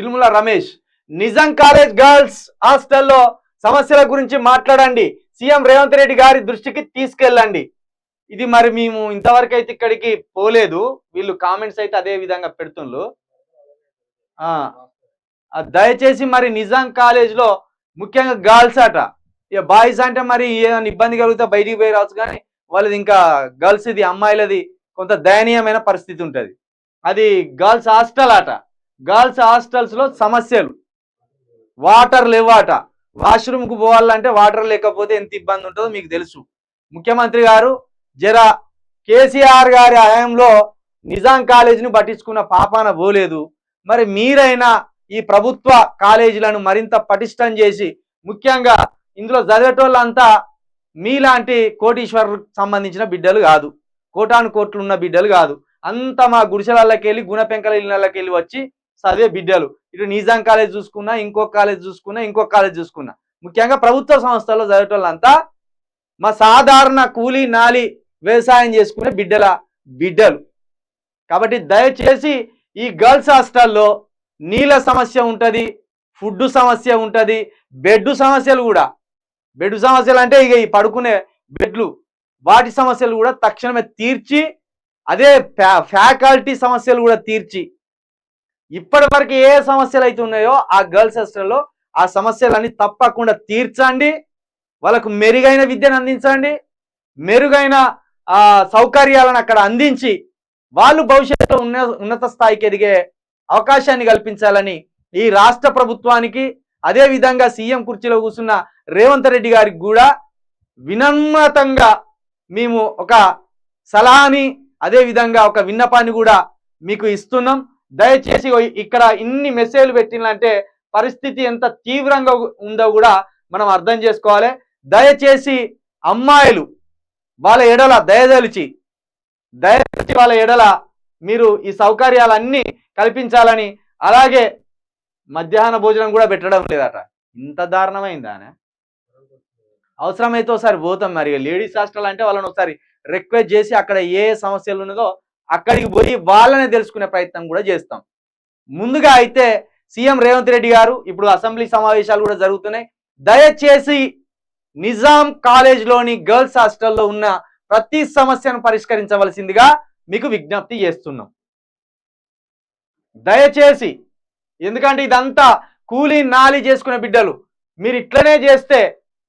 Chilumula Ramesh, Nizam college girls హాస్టల్లో సమస్యల గురించి మాట్లాడండి, సీఎం రేవంత్ రెడ్డి గారి దృష్టికి తీసుకెళ్ళండి. ఇది మరి మేము ఇంతవరకు అయితే ఇక్కడికి పోలేదు, వీళ్ళు కామెంట్స్ అయితే అదే విధంగా పెడుతుండ్రు. దయచేసి మరి నిజాం కాలేజ్లో ముఖ్యంగా గర్ల్స్ అట, ఇక బాయ్స్ అంటే మరి ఏమైనా ఇబ్బంది కలిగితే బయటికి పోయి రావచ్చు, కానీ వాళ్ళది ఇంకా గర్ల్స్ ఇది అమ్మాయిలది కొంత దయనీయమైన పరిస్థితి ఉంటుంది. అది గర్ల్స్ హాస్టల్ అట. గర్ల్స్ హాస్టల్స్లో సమస్యలు, వాటర్ లేవాట, వాష్రూమ్కు పోవాలంటే వాటర్ లేకపోతే ఎంత ఇబ్బంది ఉంటుందో మీకు తెలుసు. ముఖ్యమంత్రి గారు జరా కేసీఆర్ గారి హయాంలో నిజాం కాలేజీని పట్టించుకున్న పాపాన పోలేదు. మరి మీరైనా ఈ ప్రభుత్వ కాలేజీలను మరింత పటిష్టం చేసి, ముఖ్యంగా ఇందులో చదివేటోళ్ళంతా మీలాంటి కోటీశ్వరులకు సంబంధించిన బిడ్డలు కాదు, కోటాను కోట్లు ఉన్న బిడ్డలు కాదు, అంతా మా గుడిసెలకి వెళ్ళి గుణపెంకల ఇళ్ళకి వెళ్ళి వచ్చి చదివే బిడ్డలు. ఇటు నిజాం కాలేజ్ చూసుకున్నా, ఇంకొక కాలేజ్ చూసుకున్నా, ఇంకొక కాలేజ్ చూసుకున్నా, ముఖ్యంగా ప్రభుత్వ సంస్థల్లో చదివేటోళ్ళంతా మా సాధారణ కూలీ నాలి వ్యవసాయం చేసుకునే బిడ్డలు. కాబట్టి దయచేసి ఈ గర్ల్స్ హాస్టల్లో నీళ్ళ సమస్య ఉంటుంది, ఫుడ్ సమస్య ఉంటుంది, బెడ్ సమస్యలు కూడా, బెడ్ సమస్యలు అంటే ఇక ఈ పడుకునే బెడ్లు, వాటి సమస్యలు కూడా తక్షణమే తీర్చి, అదే ఫ్యాకల్టీ సమస్యలు కూడా తీర్చి, ఇప్పటి వరకు ఏ సమస్యలు అయితే ఉన్నాయో ఆ గర్ల్స్ హాస్టల్లో ఆ సమస్యలన్నీ తప్పకుండా తీర్చండి. వాళ్ళకు మెరుగైన విద్యను అందించండి, మెరుగైన సౌకర్యాలను అక్కడ అందించి వాళ్ళు భవిష్యత్తులో ఉన్నత స్థాయికి ఎదిగే అవకాశాన్ని కల్పించాలని ఈ రాష్ట్ర ప్రభుత్వానికి, అదే విధంగా సీఎం కుర్చీలో కూర్చున్న రేవంత్ రెడ్డి గారికి కూడా వినమ్రతంగా మేము ఒక సలహాని, అదే విధంగా ఒక విన్నపాన్ని కూడా మీకు ఇస్తున్నాం. దయచేసి ఇక్కడ ఇన్ని మెసేజ్లు పెట్టినంటే పరిస్థితి ఎంత తీవ్రంగా ఉందో కూడా మనం అర్థం చేసుకోవాలి. దయచేసి అమ్మాయిలు వాళ్ళ ఎడల దయచేసి వాళ్ళ ఎడల మీరు ఈ సౌకర్యాలన్నీ కల్పించాలని, అలాగే మధ్యాహ్న భోజనం కూడా పెట్టడం లేదట. ఇంత దారుణమైందానే. అవసరమైతే ఒకసారి పోతాం. మరి లేడీస్ హాస్టల్ అంటే వాళ్ళని ఒకసారి రిక్వెస్ట్ చేసి అక్కడ ఏ సమస్యలు ఉన్నదో అక్కడికి పోయి వాళ్ళనే తెలుసుకునే ప్రయత్నం కూడా చేస్తాం. ముందుగా అయితే సీఎం రేవంత్ రెడ్డి గారు, ఇప్పుడు అసెంబ్లీ సమావేశాలు కూడా జరుగుతున్నాయి, దయచేసి నిజాం కాలేజ్లోని గర్ల్స్ హాస్టల్లో ఉన్న ప్రతి సమస్యను పరిష్కరించవలసిందిగా మీకు విజ్ఞప్తి చేస్తున్నాం. దయచేసి, ఎందుకంటే ఇదంతా కూలీ నాలి చేసుకునే బిడ్డలు, మీరు ఇట్లనే చేస్తే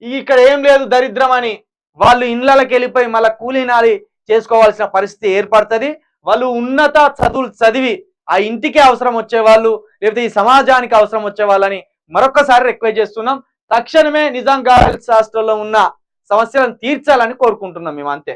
ఇక్కడ ఏం లేదు దరిద్రం అని వాళ్ళు ఇళ్ళకి వెళ్ళిపోయి మళ్ళీ కూలీ నాలి చేసుకోవాల్సిన పరిస్థితి ఏర్పడుతుంది. వాళ్ళు ఉన్నత చదువులు చదివి ఆ ఇంటికి అవసరం వచ్చేవాళ్ళు, లేకపోతే ఈ సమాజానికి అవసరం వచ్చేవాళ్ళని మరొకసారి రిక్వెస్ట్ చేస్తున్నాం. తక్షణమే నిజాం గర్ల్స్ హాస్టల్లో ఉన్న సమస్యలను తీర్చాలని కోరుకుంటున్నాం మేము, అంతే.